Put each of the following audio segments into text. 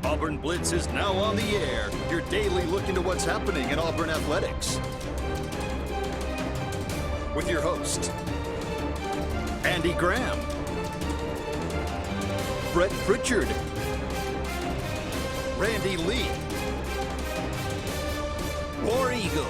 Auburn Blitz is now on the air, your daily look into what's happening in Auburn athletics. With your host, Andy Graham, Brett Pritchard, Randy Lee, War Eagle.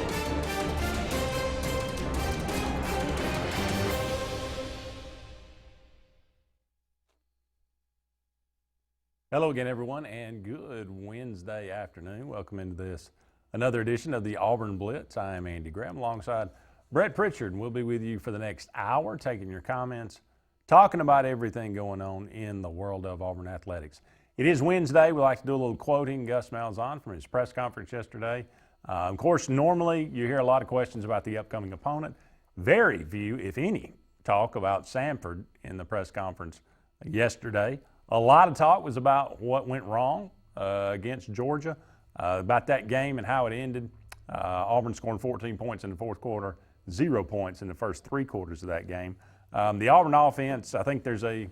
Hello again, everyone, and good Wednesday afternoon. Welcome into this another edition of the Auburn Blitz. I am Andy Graham alongside Brett Pritchard, and we'll be with you for the next hour, taking your comments, talking about everything going on in the world of Auburn athletics. It is Wednesday. We like to do a little quoting Gus Malzahn from his press conference yesterday. Of course, normally you hear a lot of questions about the upcoming opponent. Very few, if any, talk about Samford in the press conference yesterday. A lot of talk was about what went wrong against Georgia, about that game and how it ended. Auburn scoring 14 points in the fourth quarter, 0 points in the first three quarters of that game. The Auburn offense, I think there's a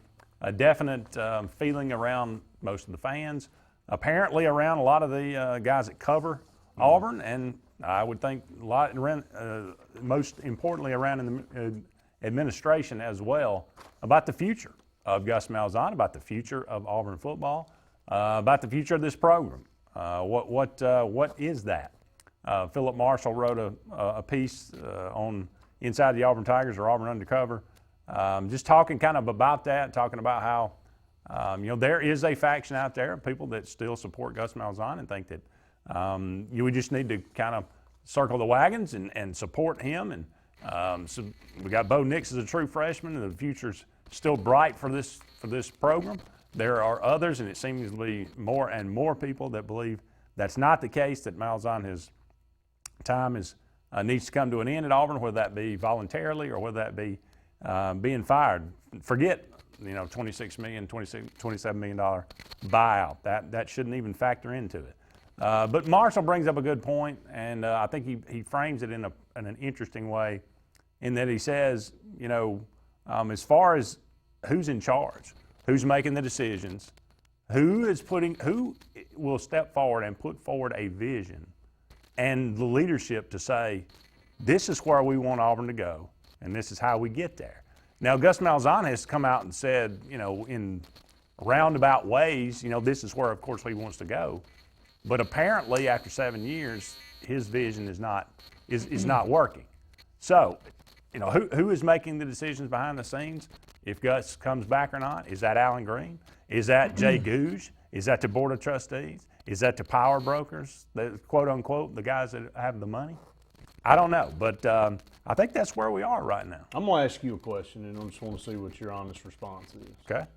definite feeling around most of the fans, apparently around a lot of the guys that cover Auburn, and I would think a lot around, most importantly around in the administration as well, about the future of Gus Malzahn, about the future of Auburn football, about the future of this program. What is that? Philip Marshall wrote a piece on Inside the Auburn Tigers or Auburn Undercover, just talking kind of about that, talking about how there is a faction out there of people that still support Gus Malzahn and think that we just need to kind of circle the wagons and support him. And so we got Bo Nix as a true freshman, and the future's still bright for this program. There are others, and it seems to be more and more people that believe that's not the case, that Malzahn, his time needs to come to an end at Auburn, whether that be voluntarily or whether that be being fired. Forget, $26 million, $27 million buyout. That shouldn't even factor into it. But Marshall brings up a good point, and I think he frames it in an interesting way, in that he says, as far as who's in charge, who's making the decisions, who will step forward and put forward a vision and the leadership to say, this is where we want Auburn to go, and this is how we get there. Now, Gus Malzahn has come out and said, in roundabout ways, this is where, of course, he wants to go. But apparently, after 7 years, his vision is not working. So, who is making the decisions behind the scenes? If Gus comes back or not? Is that Alan Green? Is that Jay Gouge? Is that the Board of Trustees? Is that the power brokers, the quote unquote, the guys that have the money? I don't know, but I think that's where we are right now. I'm going to ask you a question, and I just want to see what your honest response is. Okay.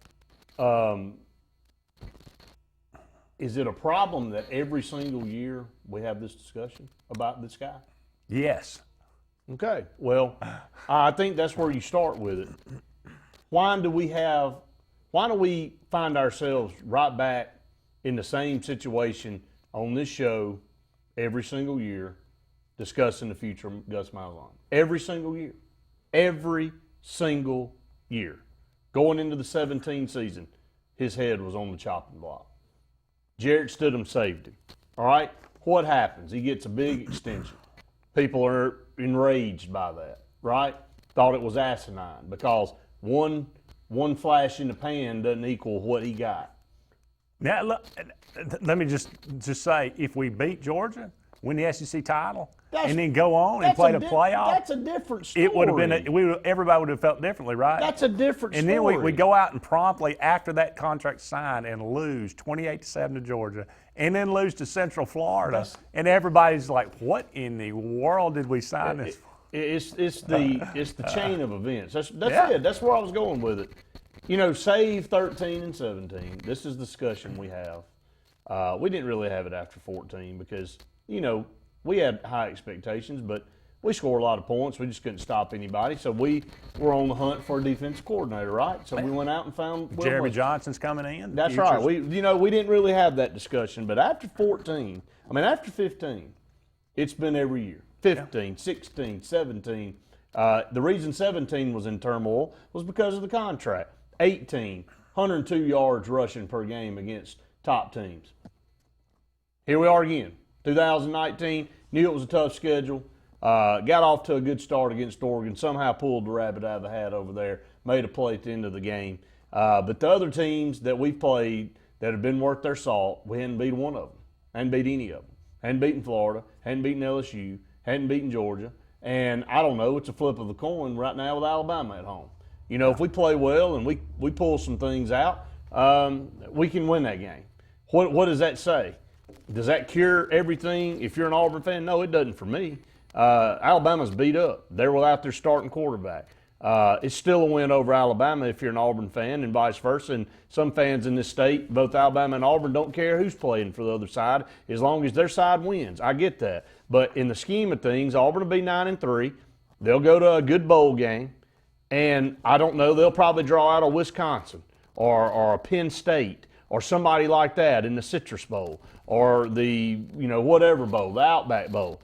Is it a problem that every single year we have this discussion about this guy? Yes. Okay. Well, I think that's where you start with it. Why do we find ourselves right back in the same situation on this show every single year discussing the future of Gus Malzahn? Every single year. Every single year. Going into the 17 season, his head was on the chopping block. Jarrett Stidham saved him. All right? What happens? He gets a big extension. People are enraged by that, right? Thought it was asinine because one flash in the pan doesn't equal what he got. Now, look, let me just say, if we beat Georgia, win the SEC title, and then go on and play the playoff, that's a different story. It would have been everybody would have felt differently, right? That's a different story. And then we go out and promptly, after that contract signed, and lose 28-7 to Georgia, and then lose to Central Florida, and everybody's like, "What in the world did we sign this for?" It's the chain of events. That's it. That's where I was going with it. Save 13 and 17. This is the discussion we have. We didn't really have it after 14 because we had high expectations, but we scored a lot of points. We just couldn't stop anybody. So we were on the hunt for a defense coordinator, right? So we went out and found Jeremy Johnson's coming in. That's right. We didn't really have that discussion, but after 15, it's been every year. 15, 16, 17. The reason 17 was in turmoil was because of the contract. 18, 102 yards rushing per game against top teams. Here we are again, 2019. Knew it was a tough schedule. Got off to a good start against Oregon. Somehow pulled the rabbit out of the hat over there. Made a play at the end of the game. But the other teams that we've played that have been worth their salt, we hadn't beat one of them. Hadn't beat any of them. Hadn't beaten Florida. Hadn't beaten LSU. Hadn't beaten Georgia. And I don't know, it's a flip of the coin right now with Alabama at home. You know, if we play well and we pull some things out, we can win that game. What does that say? Does that cure everything if you're an Auburn fan? No, it doesn't for me. Alabama's beat up. They're without their starting quarterback. It's still a win over Alabama if you're an Auburn fan, and vice versa. And some fans in this state, both Alabama and Auburn, don't care who's playing for the other side as long as their side wins. I get that. But in the scheme of things, Auburn will be 9-3. They'll go to a good bowl game. And I don't know, they'll probably draw out a Wisconsin or a Penn State or somebody like that in the Citrus Bowl or the, whatever bowl, the Outback Bowl.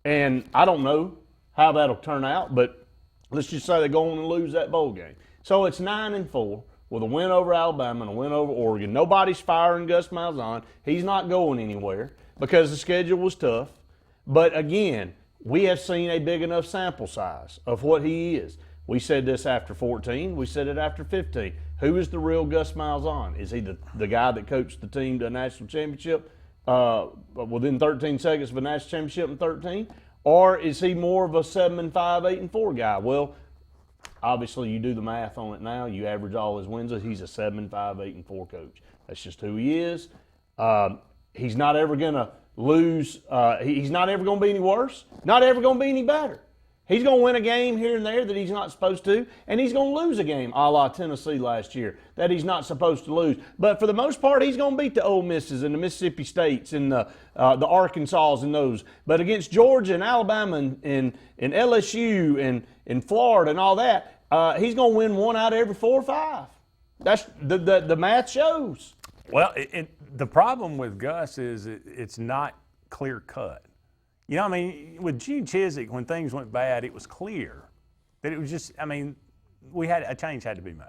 And I don't know how that'll turn out, but let's just say they go on and lose that bowl game. So it's 9-4 with a win over Alabama and a win over Oregon. Nobody's firing Gus Malzahn. He's not going anywhere because the schedule was tough. But again, we have seen a big enough sample size of what he is. We said this after 14. We said it after 15. Who is the real Gus Malzahn? Is he the guy that coached the team to a national championship within 13 seconds of a national championship in 13? Or is he more of a 7-5, 8-4 guy? Well, obviously you do the math on it now. You average all his wins. He's a 7-5, 8-4 coach. That's just who he is. He's not ever going to lose. He's not ever going to be any worse. Not ever going to be any better. He's going to win a game here and there that he's not supposed to, and he's going to lose a game a la Tennessee last year that he's not supposed to lose. But for the most part, he's going to beat the Ole Misses and the Mississippi States and the Arkansas and those. But against Georgia and Alabama and LSU and Florida and all that, he's going to win one out of every 4 or 5. That's the math shows. Well, the problem with Gus is it's not clear cut. You know, I mean, with Gene Chizik, when things went bad, it was clear that it was just, a change had to be made.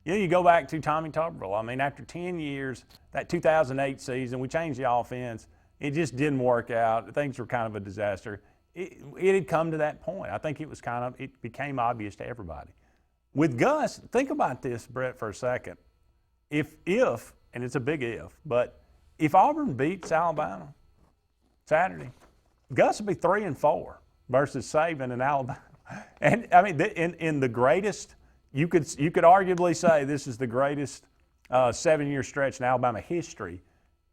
You know, you go back to Tommy Tuberville. After 10 years, that 2008 season, we changed the offense. It just didn't work out. Things were kind of a disaster. It had come to that point. I think it became obvious to everybody. With Gus, think about this, Brett, for a second. If, and it's a big if, but if Auburn beats Alabama Saturday, Gus would be 3-4 versus Saban and Alabama. And in the greatest, you could arguably say this is the greatest 7-year stretch in Alabama history,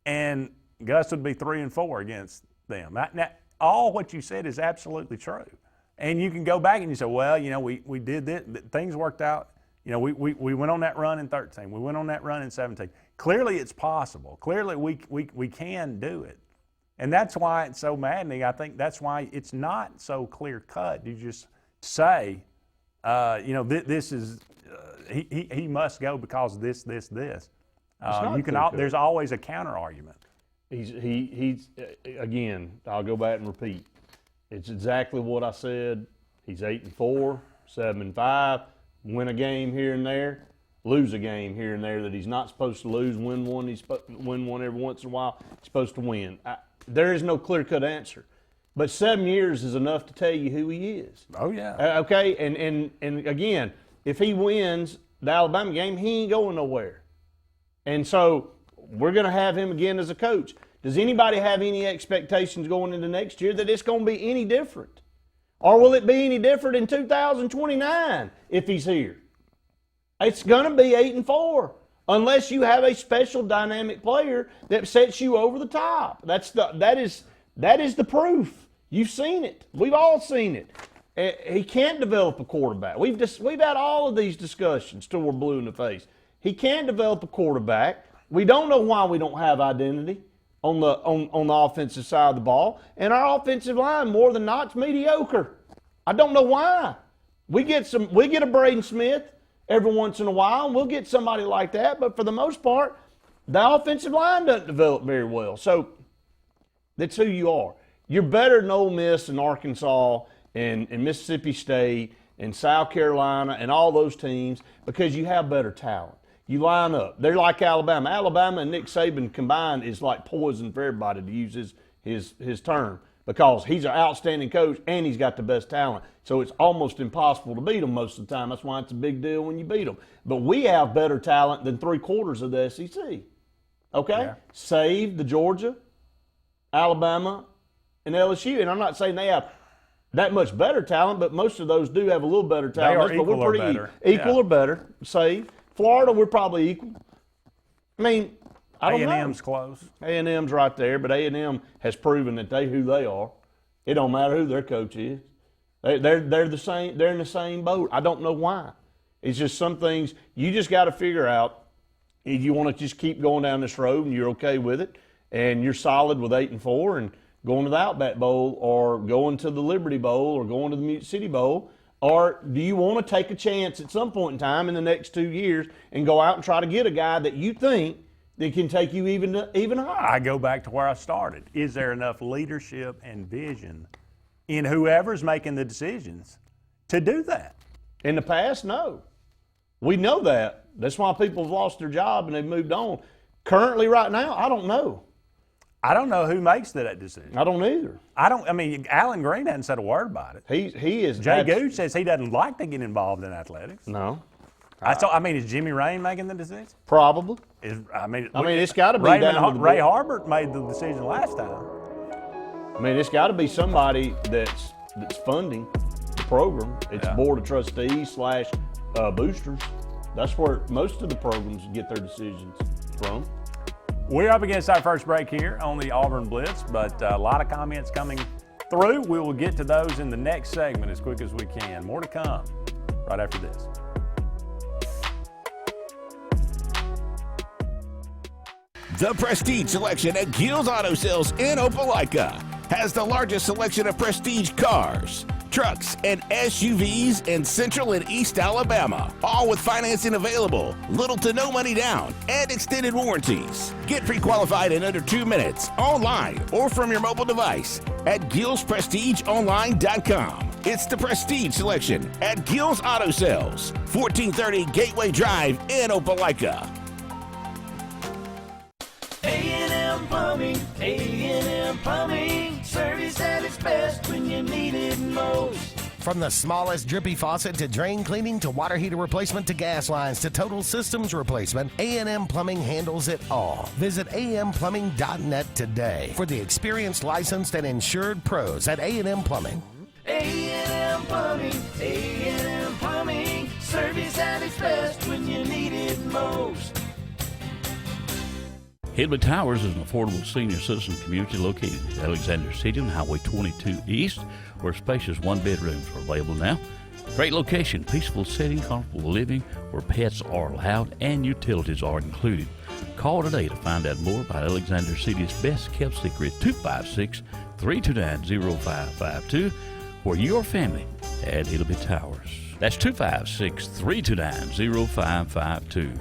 and Gus would be 3-4 against them. Now, all what you said is absolutely true. And you can go back and you say, well, we did this, things worked out. We went on that run in 13. We went on that run in 17. Clearly it's possible. Clearly we can do it. And that's why it's so maddening. I think that's why it's not so clear cut. You just say, this is he must go because of this. There's always a counter argument. He's again. I'll go back and repeat. It's exactly what I said. He's 8-4, 7-5. Win a game here and there, lose a game here and there that he's not supposed to lose. Win one. He's supposed to win one every once in a while. He's supposed to win. There is no clear-cut answer. But 7 years is enough to tell you who he is. Oh, yeah. Okay, and again, if he wins the Alabama game, he ain't going nowhere. And so we're going to have him again as a coach. Does anybody have any expectations going into next year that it's going to be any different? Or will it be any different in 2029 if he's here? It's going to be 8-4. Unless you have a special dynamic player that sets you over the top. That is the proof. You've seen it. We've all seen it. He can't develop a quarterback. We've had all of these discussions till we're blue in the face. He can't develop a quarterback. We don't know why we don't have identity on the offensive side of the ball. And our offensive line, more than not, is mediocre. I don't know why. We get a Braden Smith every once in a while, and we'll get somebody like that. But for the most part, the offensive line doesn't develop very well. So that's who you are. You're better than Ole Miss and Arkansas and Mississippi State and South Carolina and all those teams because you have better talent. You line up. They're like Alabama. Alabama and Nick Saban combined is like poison for everybody, to use his term, because he's an outstanding coach and he's got the best talent. So it's almost impossible to beat them most of the time. That's why it's a big deal when you beat them. But we have better talent than 3/4 of the SEC. Okay? Yeah. Save the Georgia, Alabama, and LSU. And I'm not saying they have that much better talent, but most of those do have a little better talent. They are but equal we're or pretty better. equal Yeah. or better. Save. Florida, we're probably equal. I mean, I don't know. A&M's close. A&M's right there, but A&M has proven that who they are. It don't matter who their coach is. They're the same. They're in the same boat. I don't know why. It's just some things you just got to figure out. If you want to just keep going down this road and you're okay with it, and you're solid with 8-4 and going to the Outback Bowl or going to the Liberty Bowl or going to the Mute City Bowl, or do you want to take a chance at some point in time in the next 2 years and go out and try to get a guy that you think that can take you even higher? I go back to where I started. Is there enough leadership and vision in whoever's making the decisions to do that? In the past, no. We know that. That's why people have lost their job and they've moved on. Currently, right now, I don't know. I don't know who makes that decision. I don't either. I mean, Alan Green hasn't said a word about it. He is. Jay Goode says he doesn't like to get involved in athletics. No. I mean, is Jimmy Rain making the decision? Probably. I mean, it's got to be Raymond down to the Ray Harbert made the decision last time. I mean, it's got to be somebody that's funding the program. It's board of trustees / boosters. That's where most of the programs get their decisions from. We're up against our first break here on the Auburn Blitz, but a lot of comments coming through. We will get to those in the next segment as quick as we can. More to come right after this. The Prestige Selection at Gill's Auto Sales in Opelika has the largest selection of prestige cars, trucks, and SUVs in Central and East Alabama, all with financing available, little to no money down, and extended warranties. Get pre-qualified in under 2 minutes, online or from your mobile device at GillsPrestigeOnline.com. It's the Prestige Selection at Gill's Auto Sales, 1430 Gateway Drive in Opelika. A&M Plumbing, A&M Plumbing, service at its best when you need it most. From the smallest drippy faucet to drain cleaning to water heater replacement to gas lines to total systems replacement, A&M Plumbing handles it all. Visit amplumbing.net today for the experienced, licensed, and insured pros at A&M Plumbing. A&M Plumbing, A&M Plumbing, service at its best when you need it most. Hidley Towers is an affordable senior citizen community located at Alexander City on Highway 22 East, where spacious one-bedrooms are available now. Great location, peaceful setting, comfortable living, where pets are allowed and utilities are included. Call today to find out more about Alexander City's best-kept secret, 256-329-0552, where your family at Hidley Towers. That's 256-329-0552.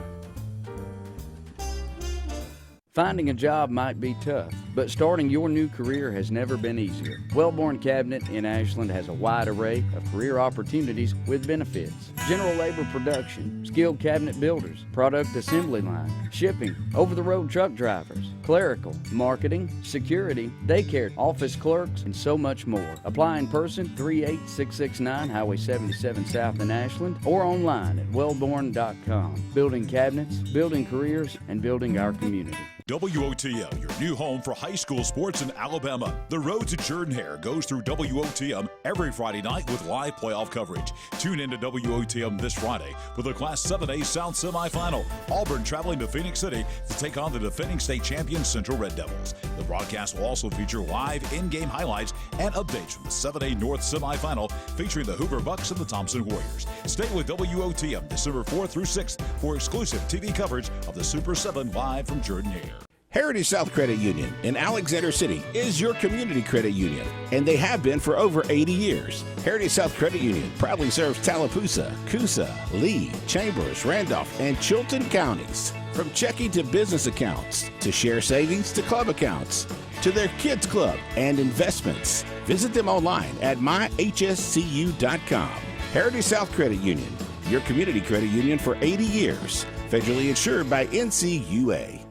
Finding a job might be tough, but starting your new career has never been easier. Wellborn Cabinet in Ashland has a wide array of career opportunities with benefits. General labor production, skilled cabinet builders, product assembly line, shipping, over-the-road truck drivers, clerical, marketing, security, daycare, office clerks, and so much more. Apply in person, 38669 Highway 77 South in Ashland, or online at wellborn.com. Building cabinets, building careers, and building our community. WOTM, your new home for high school sports in Alabama. The road to Jordan-Hare goes through WOTM every Friday night with live playoff coverage. Tune in to WOTM this Friday for the Class 7A South semifinal. Auburn traveling to Phoenix City to take on the defending state champion Central Red Devils. The broadcast will also feature live in-game highlights and updates from the 7A North semifinal featuring the Hoover Bucks and the Thompson Warriors. Stay with WOTM December 4th through 6th for exclusive TV coverage of the Super 7 live from Jordan-Hare. Heritage South Credit Union in Alexander City is your community credit union, and they have been for over 80 years. Heritage South Credit Union proudly serves Tallapoosa, Coosa, Lee, Chambers, Randolph, and Chilton counties. From checking to business accounts, to share savings to club accounts, to their kids club and investments. Visit them online at myhscu.com. Heritage South Credit Union, your community credit union for 80 years. Federally insured by NCUA.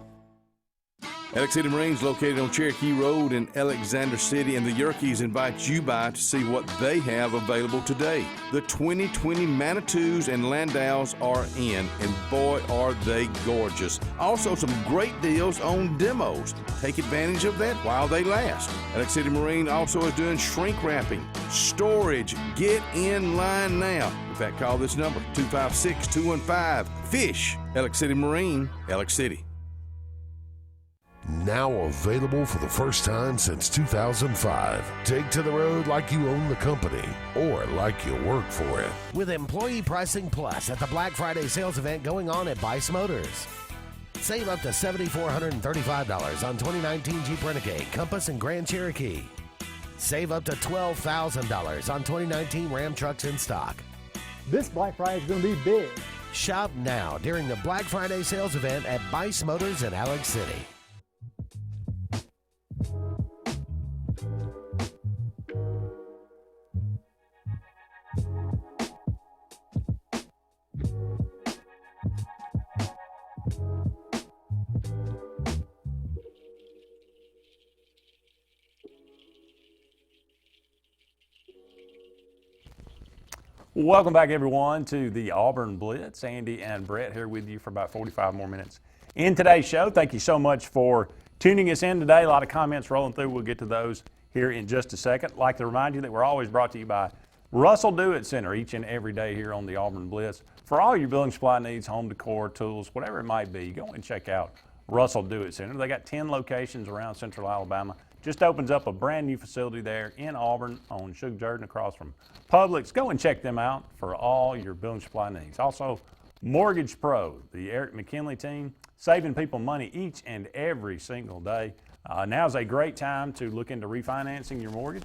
Alex City Marines, located on Cherokee Road in Alexander City, and the Yerkes invite you by to see what they have available today. The 2020 Manitous and Landaus are in, and boy, are they gorgeous. Also, some great deals on demos. Take advantage of that while they last. Alex City Marine also is doing shrink wrapping, storage. Get in line now. In fact, call this number, 256-215-FISH. Alex City Marine, Alex City. Now available for the first time since 2005. Take to the road like you own the company or like you work for it. With Employee Pricing Plus at the Black Friday sales event going on at Bice Motors. Save up to $7,435 on 2019 Jeep Renegade, Compass, and Grand Cherokee. Save up to $12,000 on 2019 Ram trucks in stock. This Black Friday is going to be big. Shop now during the Black Friday sales event at Bice Motors in Alex City. Welcome back, everyone, to the Auburn Blitz. Andy and Brett here with you for about 45 more minutes in today's show. Thank you so much for tuning us in today. A lot of comments rolling through. We'll get to those here in just a second. I'd like to remind you that we're always brought to you by Russell Do-It Center each and every day here on the Auburn Blitz. For all your building supply needs, home decor, tools, whatever it might be, go and check out Russell Do-It Center. They got 10 locations around central Alabama. Just opens up a brand new facility there in Auburn on Sugar Jordan across from Publix. Go and check them out for all your building supply needs. Also, Mortgage Pro, the Eric McKinley team, saving people money each and every single day. Now's a great time to look into refinancing your mortgage.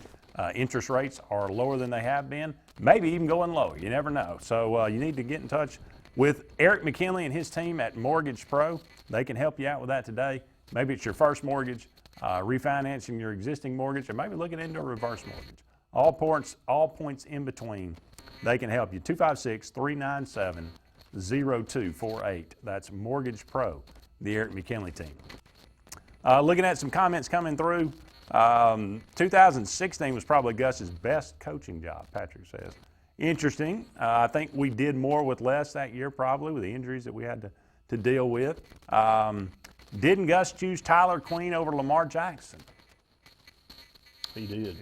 Interest rates are lower than they have been, maybe even going lower. You never know. So you need to get in touch with Eric McKinley and his team at Mortgage Pro. They can help you out with that today. Maybe it's your first mortgage, refinancing your existing mortgage, or maybe looking into a reverse mortgage. All points in between, they can help you. 256-397-0248. That's Mortgage Pro, the Eric McKinley team. Looking at some comments coming through, 2016 was probably Gus's best coaching job, Patrick says. Interesting. I think we did more with less that year, probably, with the injuries that we had to deal with. Didn't Gus choose Tyler Queen over Lamar Jackson? He did.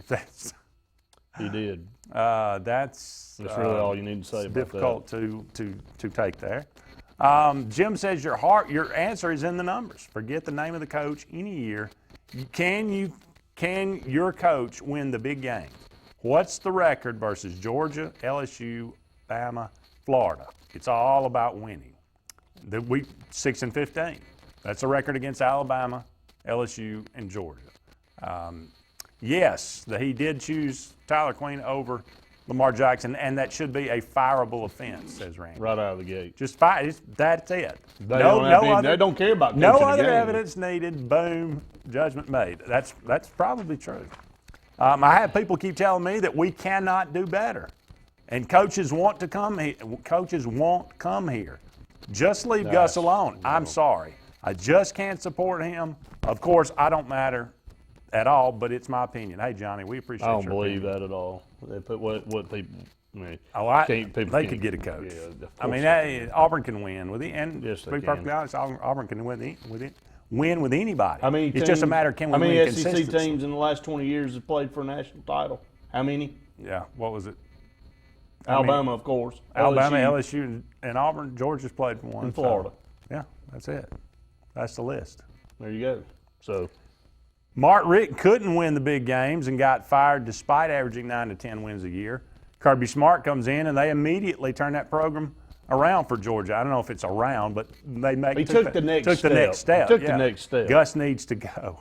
He did. That's really all you need to say about difficult to take there. Jim says your answer is in the numbers. Forget the name of the coach any year. Can your coach win the big games? What's the record versus Georgia, LSU, Bama, Florida? It's all about winning. 6-15. That's a record against Alabama, LSU, and Georgia. Yes, he did choose Tyler Queen over Lamar Jackson, and that should be a fireable offense, says Randy. Right out of the gate. Just fire. That's it. They don't care about no other evidence needed. Boom, judgment made. That's probably true. I have people keep telling me that we cannot do better, and coaches won't come here. Just leave Gus alone. No. I'm sorry. I just can't support him. Of course, I don't matter at all, but it's my opinion. Hey, Johnny, we appreciate your opinion. I don't believe that at all. They put what people. I mean, they could get a coach. Yeah, I mean, Auburn can win with it, and yes, to be perfectly honest, Auburn can win with anybody. How many it's just a matter of can we win consistently. How many SEC teams in the last 20 years have played for a national title? How many? Yeah, what was it? Alabama, of course. Alabama, LSU, and Auburn. Georgia's played for one. And Florida. So, yeah, that's it. That's the list. There you go. So, Mark Richt couldn't win the big games and got fired despite averaging 9 to 10 wins a year. Kirby Smart comes in, and they immediately turn that program around for Georgia. I don't know if it's around, but they took the next step. The next step. Gus needs to go.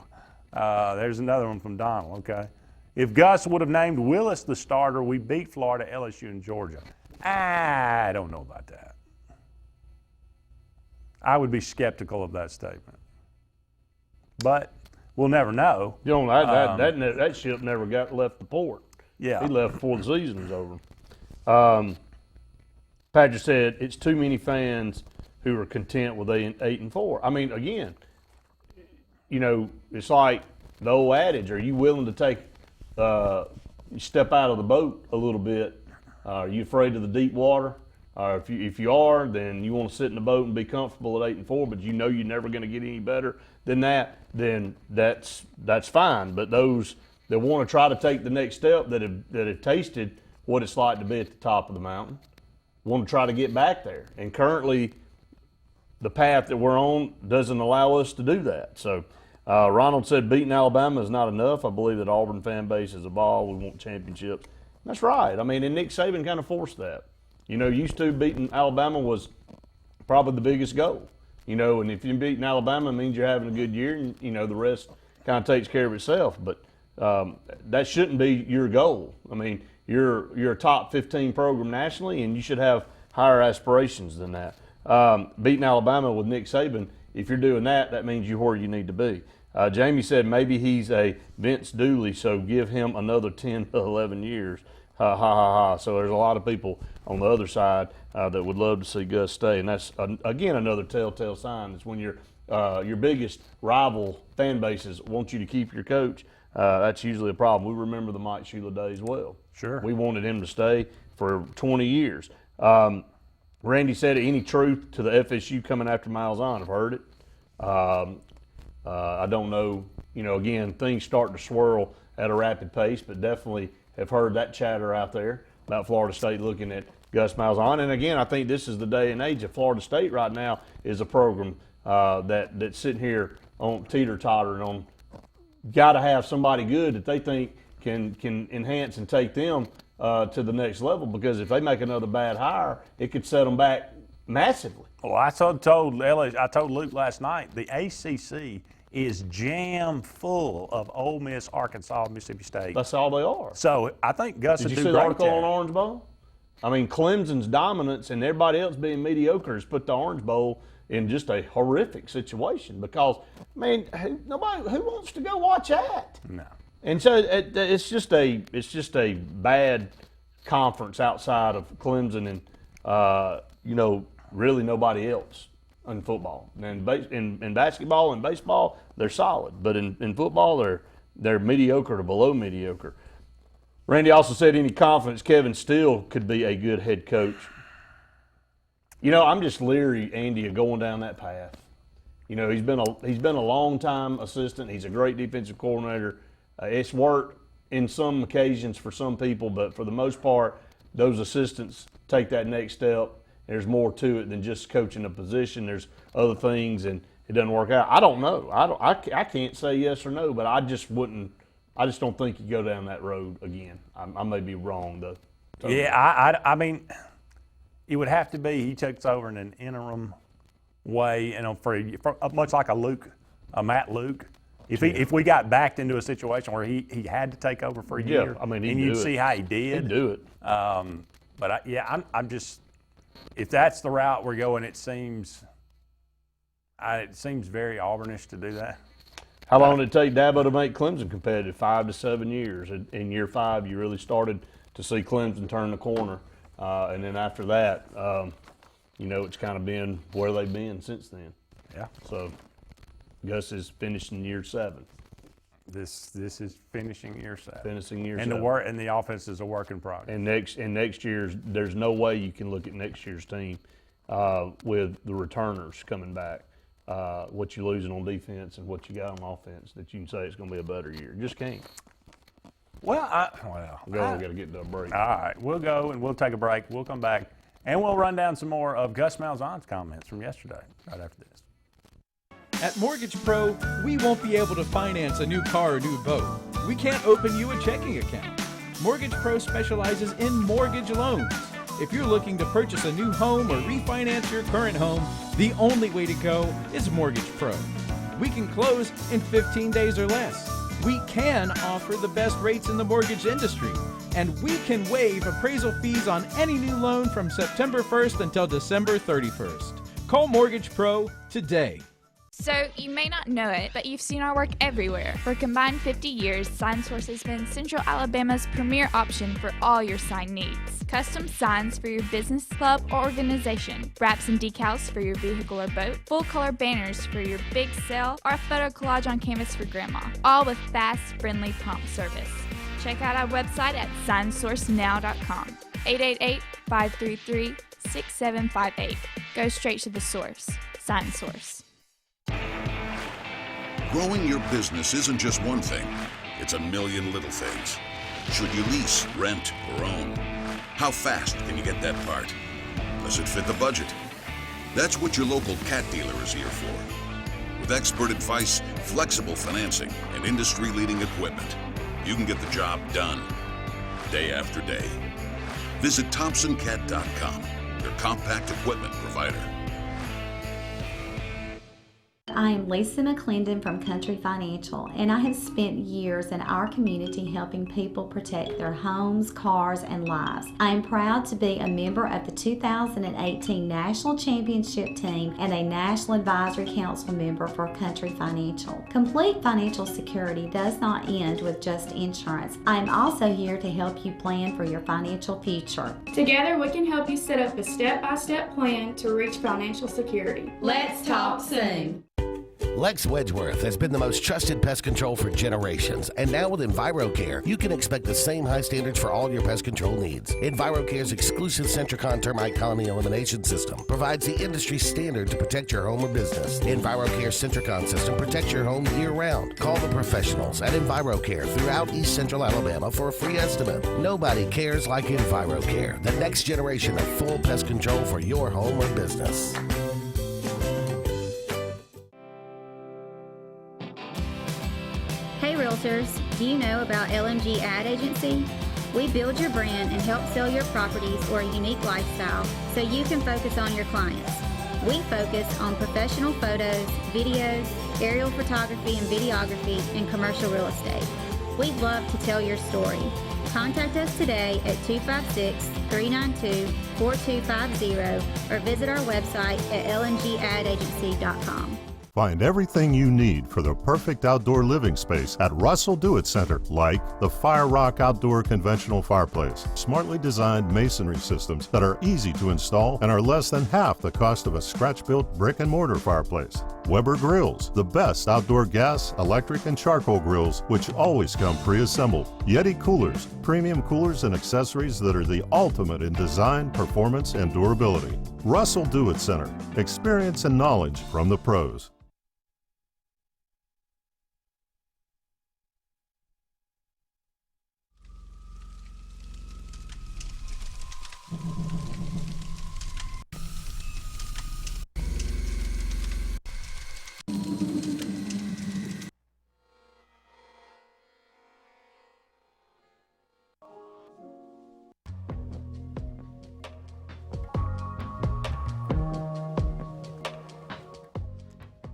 There's another one from Donald, okay. If Gus would have named Willis the starter, we beat Florida, LSU, and Georgia. I don't know about that. I would be skeptical of that statement. But we'll never know. You know, that ship never left the port. Yeah. He left before the season was over. Patrick said, it's too many fans who are content with 8-4. I mean, again, you know, it's like the old adage: are you willing to take step out of the boat a little bit? Are you afraid of the deep water? If you are, then you want to sit in the boat and be comfortable at 8-4, but you know you're never going to get any better than that. Then that's fine. But those that want to try to take the next step, that have tasted what it's like to be at the top of the mountain, want to try to get back there. And currently, the path that we're on doesn't allow us to do that. So Ronald said beating Alabama is not enough. I believe that Auburn fan base is evolved. We want championships. That's right. I mean, and Nick Saban kind of forced that. You know, used to beating Alabama was probably the biggest goal. You know, and if you're beating Alabama, it means you're having a good year, and, you know, the rest kind of takes care of itself. But that shouldn't be your goal. I mean, you're a top 15 program nationally, and you should have higher aspirations than that. Beating Alabama with Nick Saban, if you're doing that, that means you're where you need to be. Jamie said maybe he's a Vince Dooley, so give him another 10 to 11 years. Ha, ha, ha, ha. So there's a lot of people on the other side that would love to see Gus stay. And that's, again, another telltale sign. It's when your biggest rival fan bases want you to keep your coach. That's usually a problem. We remember the Mike Shula days well. Sure. We wanted him to stay for 20 years. Randy said, any truth to the FSU coming after Miles on? I've heard it. I don't know. You know, again, things start to swirl at a rapid pace, but definitely have heard that chatter out there about Florida State looking at Gus Malzahn. And again, I think this is the day and age of Florida State right now is a program that's sitting here on teeter-tottering on got to have somebody good that they think can enhance and take them to the next level, because if they make another bad hire, it could set them back massively. Well, I told Luke last night, the ACC is jam full of Ole Miss, Arkansas, Mississippi State. That's all they are. So I think Gus would do great. Did you see the article on Orange Bowl? I mean, Clemson's dominance and everybody else being mediocre has put the Orange Bowl in just a horrific situation because, man, who wants to go watch that? No. And so it's just a bad conference outside of Clemson and you know, really nobody else in football. And in basketball and baseball, they're solid, but in football they're mediocre to below mediocre. Randy also said any confidence Kevin Steele could be a good head coach. You know, I'm just leery, Andy, of going down that path. You know, he's been a long time assistant. He's a great defensive coordinator. It's worked in some occasions for some people, but for the most part, those assistants take that next step. There's more to it than just coaching a position. There's other things, and it doesn't work out. I don't know. I can't say yes or no, but I just don't think you go down that road again. I may be wrong, though. Yeah, I mean, it would have to be he takes over in an interim way, you know, for much like a Matt Luke. If we got backed into a situation where he had to take over for a year, I mean, and you'd see how he did. He'd do it. But I'm just, if that's the route we're going, it seems very Auburnish to do that. How long did it take Dabo to make Clemson competitive? 5 to 7 years. In year 5, you really started to see Clemson turn the corner. And then after that, you know, it's kind of been where they've been since then. Yeah. So Gus is finishing year 7. This is finishing year 7. Finishing year and 7. And the offense is a work in progress. And next year's, there's no way you can look at next year's team with the returners coming back. What you're losing on defense and what you got on offense, that you can say it's going to be a better year. Just can't. Well, we got to get to a break. All right, we'll go and we'll take a break. We'll come back and we'll run down some more of Gus Malzahn's comments from yesterday right after this. At Mortgage Pro, we won't be able to finance a new car or new boat. We can't open you a checking account. Mortgage Pro specializes in mortgage loans. If you're looking to purchase a new home or refinance your current home, the only way to go is Mortgage Pro. We can close in 15 days or less. We can offer the best rates in the mortgage industry, and we can waive appraisal fees on any new loan from September 1st until December 31st. Call Mortgage Pro today. So, you may not know it, but you've seen our work everywhere. For a combined 50 years, SignSource has been Central Alabama's premier option for all your sign needs. Custom signs for your business, club, or organization. Wraps and decals for your vehicle or boat. Full-color banners for your big sale, or a photo collage on canvas for grandma. All with fast, friendly, prompt service. Check out our website at signsourcenow.com. 888-533-6758. Go straight to the source. SignSource. Growing your business isn't just one thing, it's a million little things. Should you lease, rent, or own? How fast can you get that part? Does it fit the budget? That's what your local Cat dealer is here for. With expert advice, flexible financing, and industry-leading equipment, you can get the job done, day after day. Visit ThompsonCat.com, your compact equipment provider. I am Lisa McClendon from Country Financial, and I have spent years in our community helping people protect their homes, cars, and lives. I am proud to be a member of the 2018 National Championship Team and a National Advisory Council member for Country Financial. Complete financial security does not end with just insurance. I am also here to help you plan for your financial future. Together, we can help you set up a step-by-step plan to reach financial security. Let's talk soon. Lex Wedgeworth has been the most trusted pest control for generations, and now with EnviroCare, you can expect the same high standards for all your pest control needs. EnviroCare's exclusive Centricon termite colony elimination system provides the industry standard to protect your home or business. EnviroCare's Centricon system protects your home year-round. Call the professionals at EnviroCare throughout East Central Alabama for a free estimate. Nobody cares like EnviroCare, the next generation of full pest control for your home or business. Hey Realtors, do you know about LMG Ad Agency? We build your brand and help sell your properties or a unique lifestyle so you can focus on your clients. We focus on professional photos, videos, aerial photography and videography, and commercial real estate. We'd love to tell your story. Contact us today at 256-392-4250 or visit our website at lmgadagency.com. Find everything you need for the perfect outdoor living space at Russell Do-It Center, like the Fire Rock Outdoor Conventional Fireplace, smartly designed masonry systems that are easy to install and are less than half the cost of a scratch-built brick and mortar fireplace. Weber Grills, the best outdoor gas, electric, and charcoal grills, which always come pre-assembled. Yeti Coolers, premium coolers and accessories that are the ultimate in design, performance, and durability. Russell Do-It Center, experience and knowledge from the pros.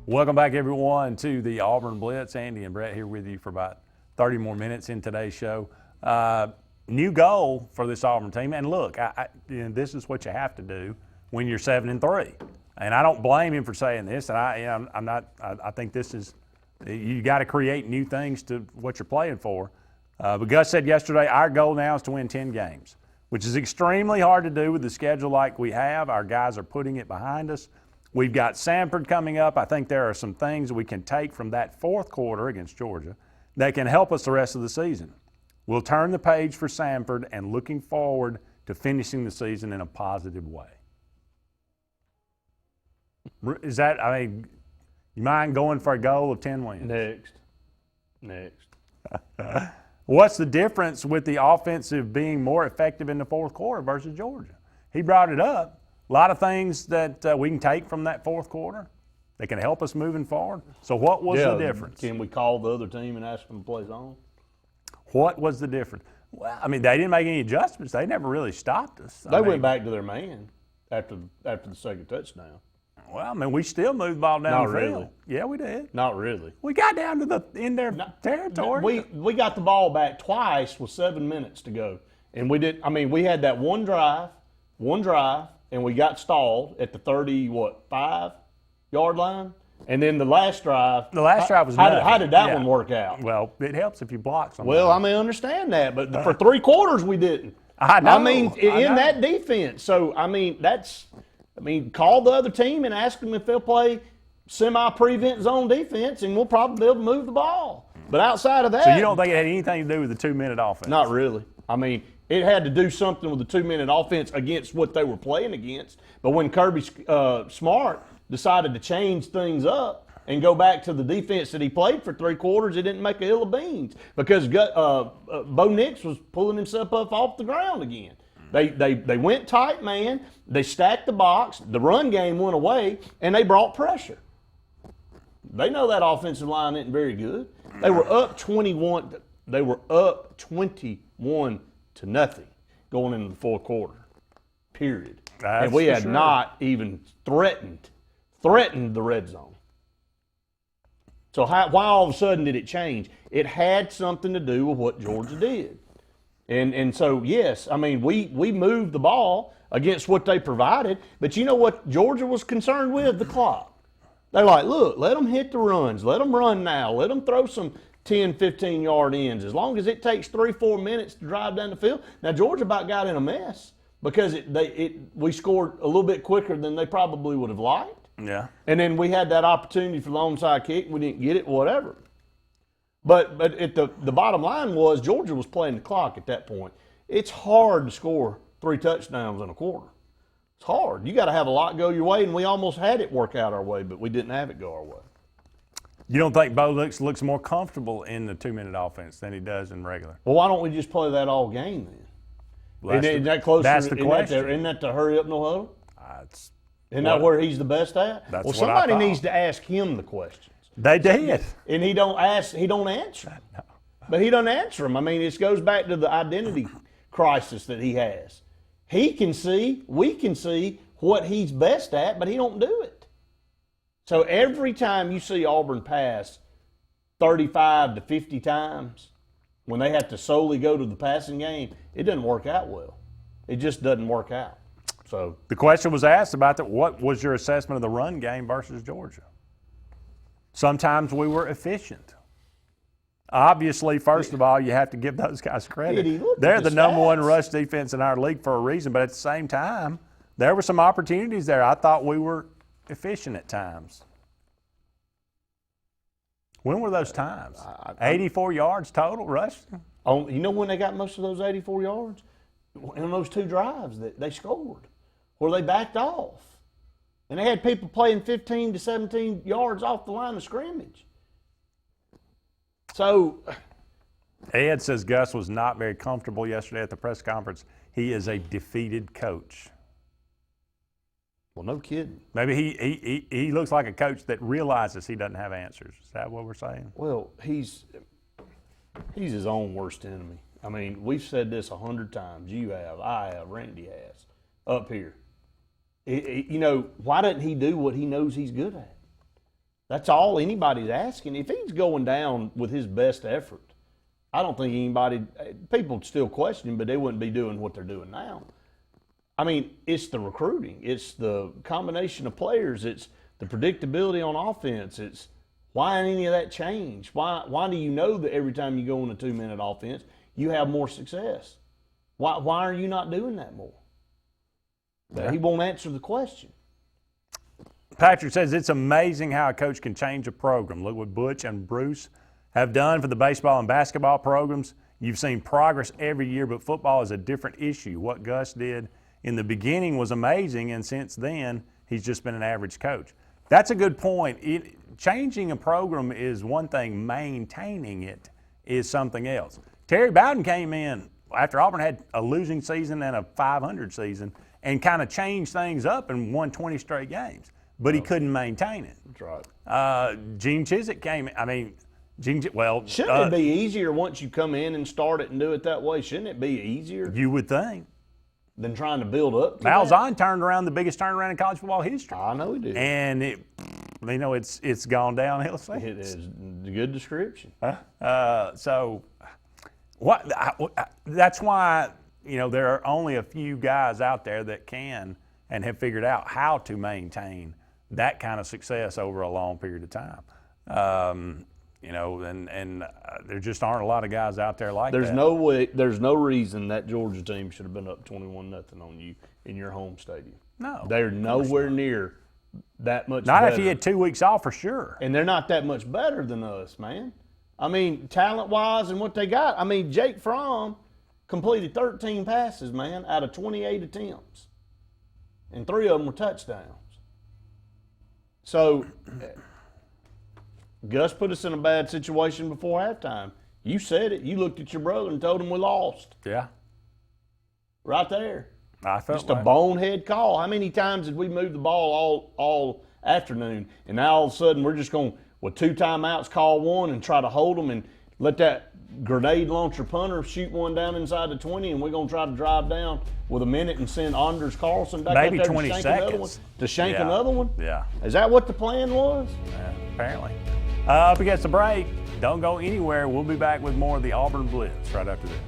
Welcome back, everyone, to the Auburn Blitz. Andy and Brett here with you for about 30 more minutes in today's show. New goal for this Auburn team, and look, this is what you have to do when you're 7-3. And I don't blame him for saying this, and I think this is, you got to create new things to what you're playing for. But Gus said yesterday, our goal now is to win 10 games, which is extremely hard to do with the schedule like we have. Our guys are putting it behind us. We've got Samford coming up. I think there are some things we can take from that fourth quarter against Georgia that can help us the rest of the season. We'll turn the page for Samford and looking forward to finishing the season in a positive way. Is that, you mind going for a goal of 10 wins? Next. What's the difference with the offensive being more effective in the fourth quarter versus Georgia? He brought it up. A lot of things that we can take from that fourth quarter that can help us moving forward. So what was the difference? Can we call the other team and ask them to play zone? What was the difference? Well, they didn't make any adjustments. They never really stopped us. They went back to their man after the second touchdown. Well, we still moved the ball down the field. Really. Yeah, we did. Not really. We got down to in their territory. We got the ball back twice with 7 minutes to go. And we did. We had that one drive, and we got stalled at the 5-yard line, And then the last drive. The last drive was how did that Yeah. one work out? Well, it helps if you block somebody. Well, I may understand that, but for 3 quarters we didn't. I know. In that defense. So, call the other team and ask them if they'll play semi-prevent zone defense, and we'll probably be able to move the ball. But outside of that. So you don't think it had anything to do with the 2-minute offense? Not really. It had to do something with the 2-minute offense against what they were playing against. But when Kirby Smart decided to change things up and go back to the defense that he played for 3 quarters, it didn't make a hill of beans because Bo Nix was pulling himself up off the ground again. They went tight, man. They stacked the box. The run game went away, and they brought pressure. They know that offensive line isn't very good. They were up 21. They were up 21 to nothing going into the 4th quarter. Period. That's and we had sure. not even threatened the red zone. So why all of a sudden did it change? It had something to do with what Georgia did. And so, yes, we moved the ball against what they provided, but you know what Georgia was concerned with? The clock. They're like, look, let them hit the runs. Let them run now. Let them throw some 10, 15-yard ends. As long as it takes 3-4 minutes to drive down the field. Now, Georgia about got in a mess because we scored a little bit quicker than they probably would have liked. Yeah. And then we had that opportunity for the onside kick. We didn't get it, whatever. But the bottom line was Georgia was playing the clock at that point. It's hard to score 3 touchdowns in a quarter. It's hard. You got to have a lot go your way, and we almost had it work out our way, but we didn't have it go our way. You don't think Bo looks more comfortable in the 2-minute offense than he does in regular? Well, why don't we just play that all game then? Well, isn't that closer? That's the question. Isn't that the hurry up, no huddle? Isn't what- that where he's the best at? That's Well, what I somebody thought. needs to ask him the questions. They did. And he don't answer them. No. But he doesn't answer them. It goes back to the identity crisis that he has. We can see what he's best at, but he don't do it. So every time you see Auburn pass 35 to 50 times, when they have to solely go to the passing game, it doesn't work out well. It just doesn't work out. So The question was asked about what was your assessment of the run game versus Georgia? Sometimes we were efficient. Obviously, first of all, you have to give those guys credit. They're the number one rush defense in our league for a reason, but at the same time, there were some opportunities there. I thought we were efficient at times. When were those times? 84 yards total rushing? You know when they got most of those 84 yards? In those 2 drives that they scored, where they backed off. And they had people playing 15 to 17 yards off the line of scrimmage. So Ed says Gus was not very comfortable yesterday at the press conference. He is a defeated coach. Well, no kidding. Maybe he looks like a coach that realizes he doesn't have answers. Is that what we're saying? Well, he's his own worst enemy. We've said this 100 times. You have, I have, Randy has, up here. Why doesn't he do what he knows he's good at? That's all anybody's asking. If he's going down with his best effort, I don't think people would still question him, but they wouldn't be doing what they're doing now. It's the recruiting. It's the combination of players. It's the predictability on offense. It's why ain't any of that change? Why do you know that every time you go on a 2-minute offense, you have more success? Why are you not doing that more? Yeah. He won't answer the question. Patrick says it's amazing how a coach can change a program. Look what Butch and Bruce have done for the baseball and basketball programs. You've seen progress every year, but football is a different issue. What Gus did in the beginning was amazing, and since then, he's just been an average coach. That's a good point. Changing a program is one thing. Maintaining it is something else. Terry Bowden came in after Auburn had a losing season and a 500 season and kind of changed things up and won 20 straight games. But he couldn't maintain it. That's right. Gene Chizik came in. Shouldn't it be easier once you come in and start it and do it that way? Shouldn't it be easier? You would think. Than trying to build up to Malzahn turned around the biggest turnaround in college football history. I know he did. And it's gone downhill since. It is a good description. That's why there are only a few guys out there that can and have figured out how to maintain that kind of success over a long period of time. You know, and there just aren't a lot of guys out there like there's that. There's no reason that Georgia team should have been up 21-0 on you in your home stadium. No. They're nowhere near that much Not better. if you had 2 weeks off for sure. And they're not that much better than us, man. I mean, talent-wise and what they got. I mean, Jake Fromm completed 13 passes, man, out of 28 attempts. And 3 of them were touchdowns. So Gus put us in a bad situation before halftime. You said it. You looked at your brother and told him we lost. Yeah. Right there. I felt just a bonehead call. How many times did we move the ball all afternoon? And now all of a sudden we're just going, with 2 timeouts, call one and try to hold them and let that grenade launcher punter shoot one down inside the 20, and we're going to try to drive down with a minute and send Anders Carlson back maybe up there 20 to shank seconds. another one. To shank another one? Yeah. Is that what the plan was? Yeah, apparently. Up against the break. Don't go anywhere. We'll be back with more of the Auburn Blitz right after this.